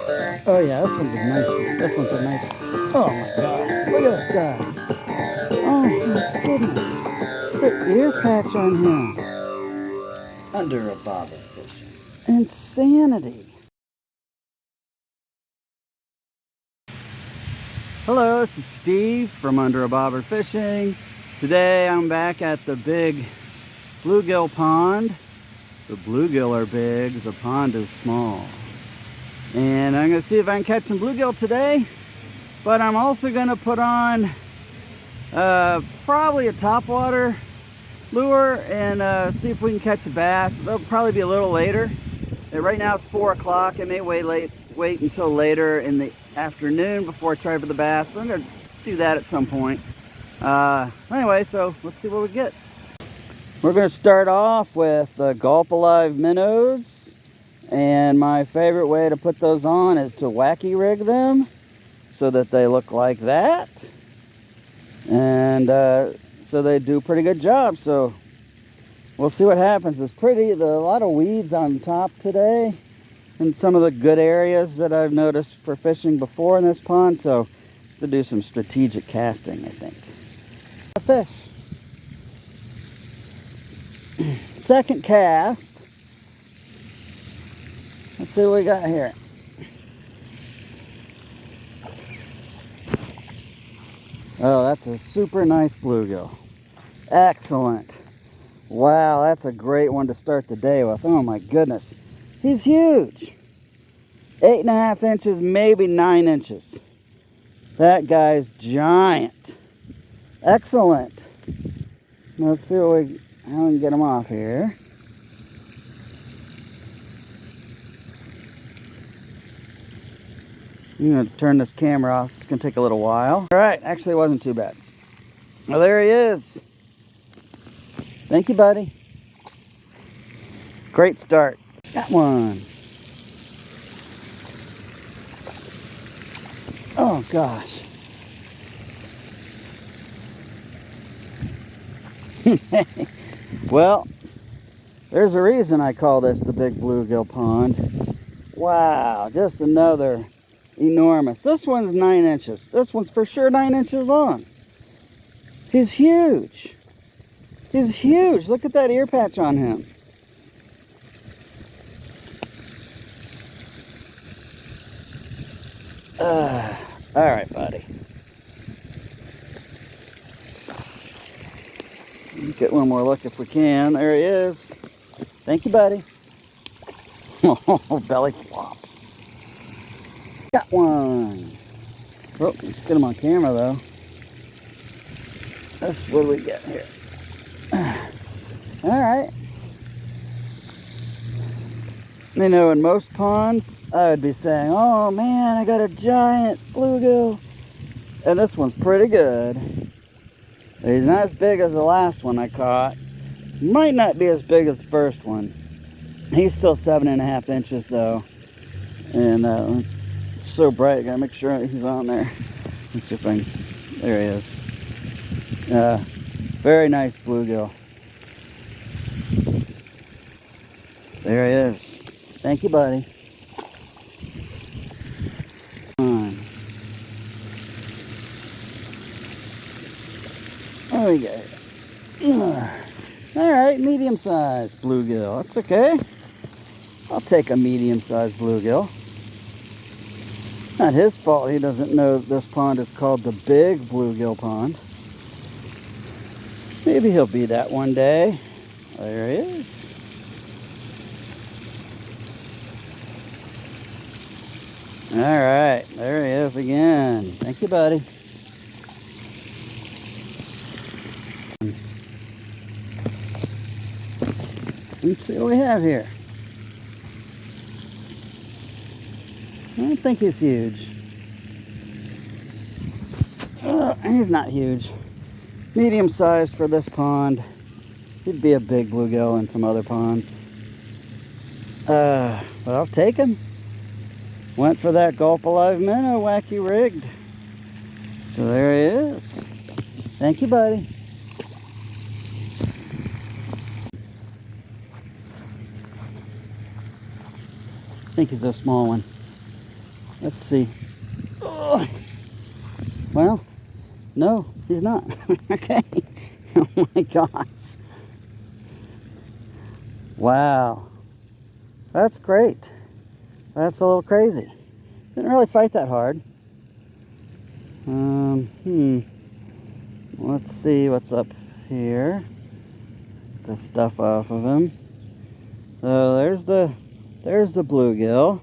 Oh yeah, this one's a nice one. This one's a nice one. Oh my gosh, look at this guy. Oh my goodness. Look at the ear patch on him. Under a bobber fishing. Insanity. Hello, this is Steve from Under a Bobber Fishing. Today I'm back at the Big Bluegill Pond. The bluegill are big, the pond is small. And I'm going to see if I can catch some bluegill today. But I'm also going to put on probably a topwater lure and see if we can catch a bass. It'll probably be a little later. Right now it's 4 o'clock. I may wait until later in the afternoon before I try for the bass, but I'm going to do that at some point. Anyway, so let's see what we get. We're going to start off with the Gulp Alive Minnows, and my favorite way to put those on is to wacky rig them so that they look like that, and so they do a pretty good job. So we'll see what happens. It's a lot of weeds on top today in some of the good areas that I've noticed for fishing before in this pond, so to do some strategic casting, I think. A fish. Second cast. Let's see what we got here. Oh, that's a super nice bluegill. Excellent. Wow, that's a great one to start the day with. Oh my goodness. He's huge. 8.5 inches, maybe 9 inches. That guy's giant. Excellent. Let's see how we can get him off here. I'm going to turn this camera off. It's going to take a little while. All right, actually it wasn't too bad. Well, there he is. Thank you, buddy. Great start. Got one. Oh, gosh. Well, there's a reason I call this the Big Bluegill Pond. Wow, just another enormous. This one's 9 inches. This one's for sure 9 inches long. He's huge. He's huge. Look at that ear patch on him. All right, buddy. Get one more look if we can. There he is. Thank you, buddy. Oh, belly flop. Got one. Oh, let's get him on camera, though. What do we get here? All right. You know, in most ponds, I would be saying, oh man, I got a giant bluegill. And this one's pretty good. He's not as big as the last one I caught. Might not be as big as the first one. He's still 7.5 inches though. And it's so bright, I gotta make sure he's on there. Let's see if I can, there he is. Very nice bluegill. There he is. Thank you, buddy. There we go. All right, medium-sized bluegill. That's okay. I'll take a medium-sized bluegill. Not his fault he doesn't know this pond is called the Big Bluegill Pond. Maybe he'll be that one day. There he is. All right, there he is again. Thank you, buddy. Let's see what we have here. I don't think he's huge. He's not huge. Medium-sized for this pond. He'd be a big bluegill in some other ponds. But I'll take him. Went for that Gulp Alive Minnow wacky rigged. So there he is. Thank you, buddy. I think he's a small one. Let's see. Ugh. Well, no, he's not. Okay. Oh my gosh. Wow. That's great. That's a little crazy. Didn't really fight that hard. Let's see what's up here. Get the stuff off of him. So there's the bluegill.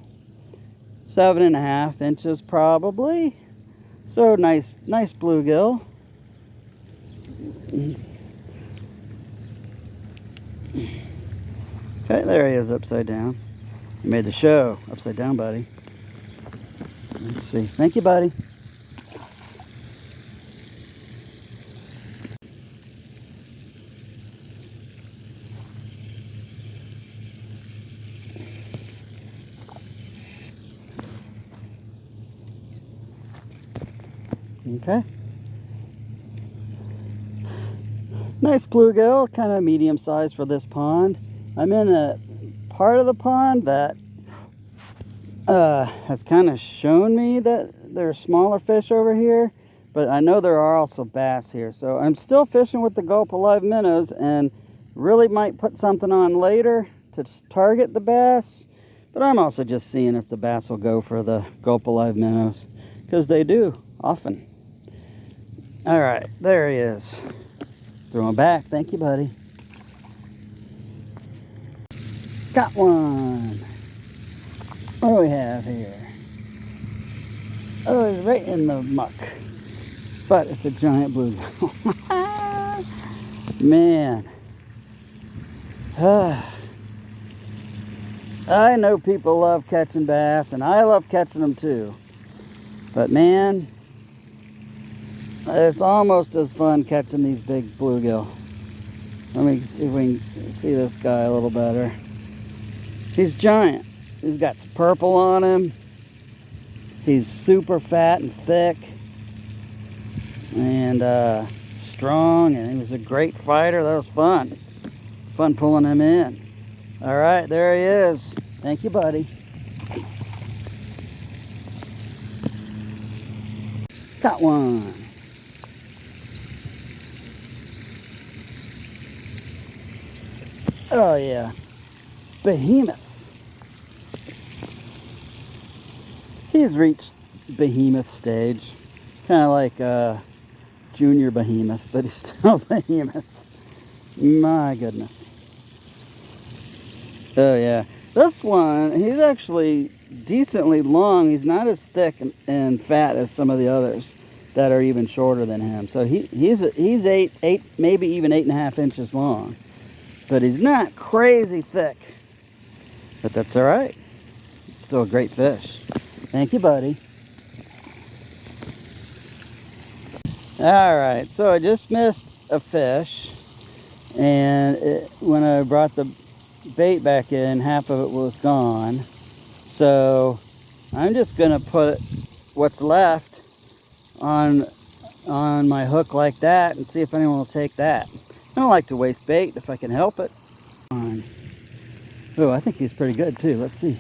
7.5 inches probably. So nice bluegill. Okay, there he is upside down. You made the show upside down, buddy. Let's see. Thank you, buddy. Okay. Nice bluegill, kind of medium size for this pond. I'm in a part of the pond that has kind of shown me that there are smaller fish over here, but I know there are also bass here. So I'm still fishing with the Gulp Alive Minnows and really might put something on later to target the bass, but I'm also just seeing if the bass will go for the Gulp Alive Minnows, because they do often. All right, there he is. Throw him back. Thank you, buddy. Got one. What do we have here? Oh, he's right in the muck. But it's a giant bluegill. Man. I know people love catching bass, and I love catching them too. But man, it's almost as fun catching these big bluegill. Let me see if we can see this guy a little better. He's giant. He's got some purple on him. He's super fat and thick and strong, and he was a great fighter. That was fun. Fun pulling him in. All right, there he is. Thank you, buddy. Got one. Oh yeah, behemoth. He's reached behemoth stage, kind of like junior behemoth, but he's still behemoth. My goodness. Oh yeah, this one, he's actually decently long. He's not as thick and fat as some of the others that are even shorter than him. So he's eight, maybe even 8.5 inches long. But he's not crazy thick. But that's all right. Still a great fish. Thank you, buddy. All right, so I just missed a fish. And when I brought the bait back in, half of it was gone. So I'm just gonna put what's left on my hook like that and see if anyone will take that. I don't like to waste bait if I can help it. Oh, I think he's pretty good too. Let's see.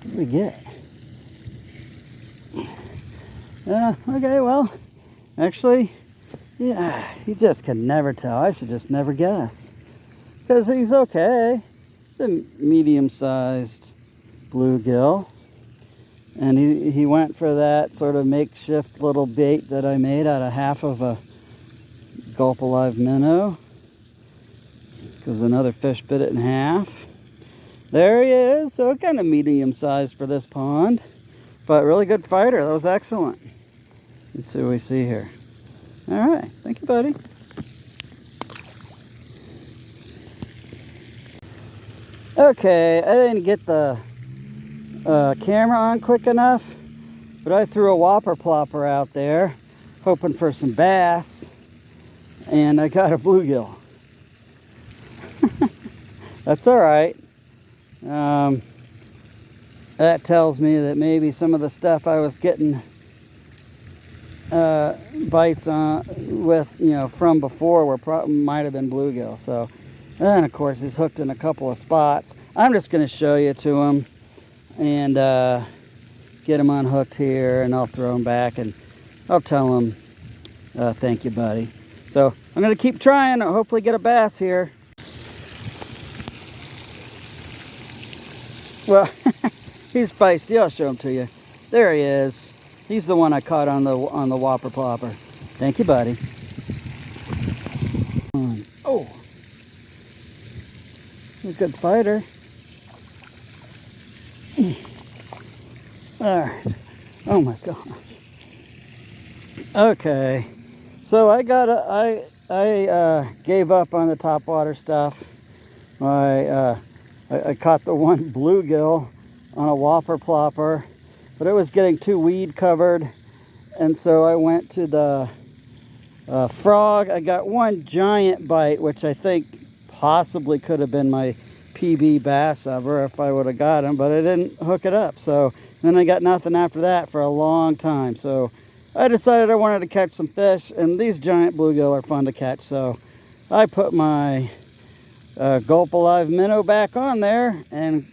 What do we get? Okay, well, actually, yeah, you just can never tell. I should just never guess. Because he's okay. The medium-sized bluegill. And he went for that sort of makeshift little bait that I made out of half of a Gulp Alive minnow, because another fish bit it in half. There he is. So kind of medium sized for this pond, but really good fighter. That was excellent. Let's see what we see here. All right, thank you, buddy. Okay, I didn't get the camera on quick enough, but I threw a Whopper Plopper out there hoping for some bass, and I got a bluegill. That's all right. That tells me that maybe some of the stuff I was getting bites on with, from before might have been bluegill. So, and of course he's hooked in a couple of spots. I'm just going to show you to him. and get him unhooked here, and I'll throw him back, and I'll tell him, thank you, buddy. So I'm going to keep trying, hopefully get a bass here. Well, he's feisty. I'll show him to you. There he is. He's the one I caught on the Whopper Plopper. Thank you, buddy. Oh, he's a good fighter. All right. Oh my gosh. Okay. So I gave up on the topwater stuff. I caught the one bluegill on a Whopper Plopper, but it was getting too weed covered, and so I went to the frog. I got one giant bite, which I think possibly could have been my PB bass ever if I would have got him, but I didn't hook it up. So then I got nothing after that for a long time. So I decided I wanted to catch some fish, and these giant bluegill are fun to catch. So I put my Gulp Alive Minnow back on there and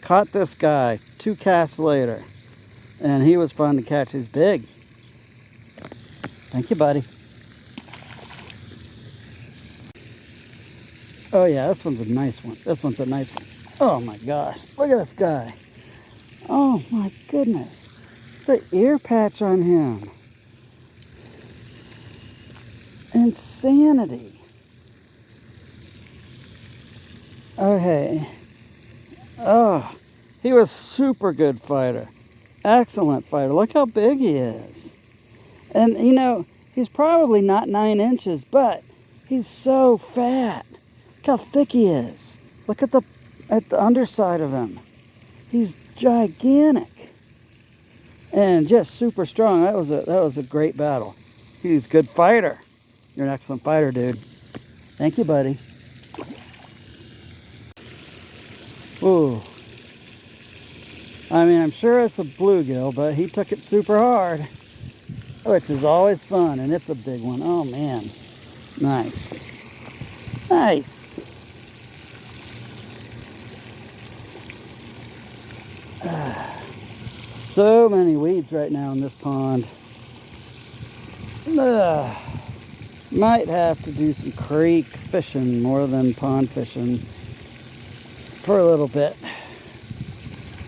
caught this guy 2 casts later, and he was fun to catch. He's big. Thank you, buddy. Oh yeah, this one's a nice one. This one's a nice one. Oh my gosh, look at this guy. Oh my goodness, the ear patch on him. Insanity. Okay. Oh, he was super good fighter. Excellent fighter. Look how big he is. And you know, he's probably not 9 inches, but he's so fat. Look how thick he is. Look at the underside of him. He's gigantic. And just super strong. That was a great battle. He's a good fighter. You're an excellent fighter, dude. Thank you, buddy. Ooh. I mean, I'm sure it's a bluegill, but he took it super hard, which is always fun, and it's a big one. Oh, man. Nice. Nice. So many weeds right now in this pond. Might have to do some creek fishing more than pond fishing for a little bit,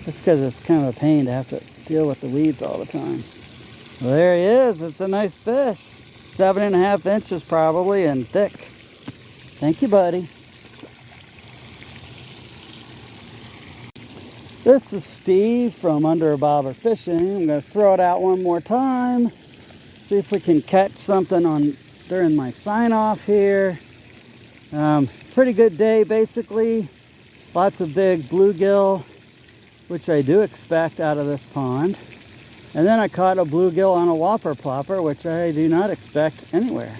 just because it's kind of a pain to have to deal with the weeds all the time. Well, there he is. It's a nice fish, 7.5 inches probably, and thick. Thank you, buddy. This is Steve from Under a Bobber Fishing. I'm going to throw it out one more time, see if we can catch something during my sign off here. Pretty good day basically. Lots of big bluegill, which I do expect out of this pond. And then I caught a bluegill on a Whopper Plopper, which I do not expect anywhere.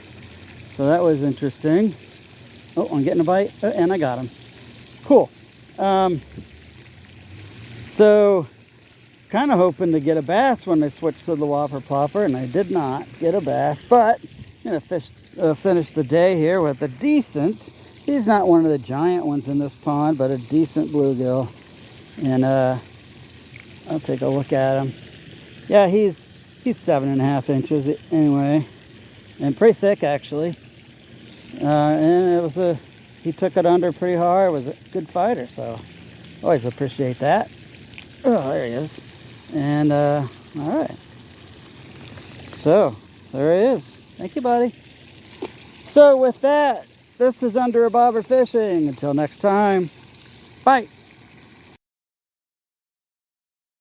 So that was interesting. Oh, I'm getting a bite, and I got him. Cool. So I was kind of hoping to get a bass when I switched to the Whopper Plopper, and I did not get a bass, but I'm going to finish the day here with a decent, he's not one of the giant ones in this pond, but a decent bluegill. And I'll take a look at him. Yeah, he's 7.5 inches anyway, and pretty thick actually. And he took it under pretty hard. Was a good fighter, so always appreciate that. Oh, there he is. And all right. So there he is. Thank you, buddy. So with that, this is Under a Bobber Fishing. Until next time, bye.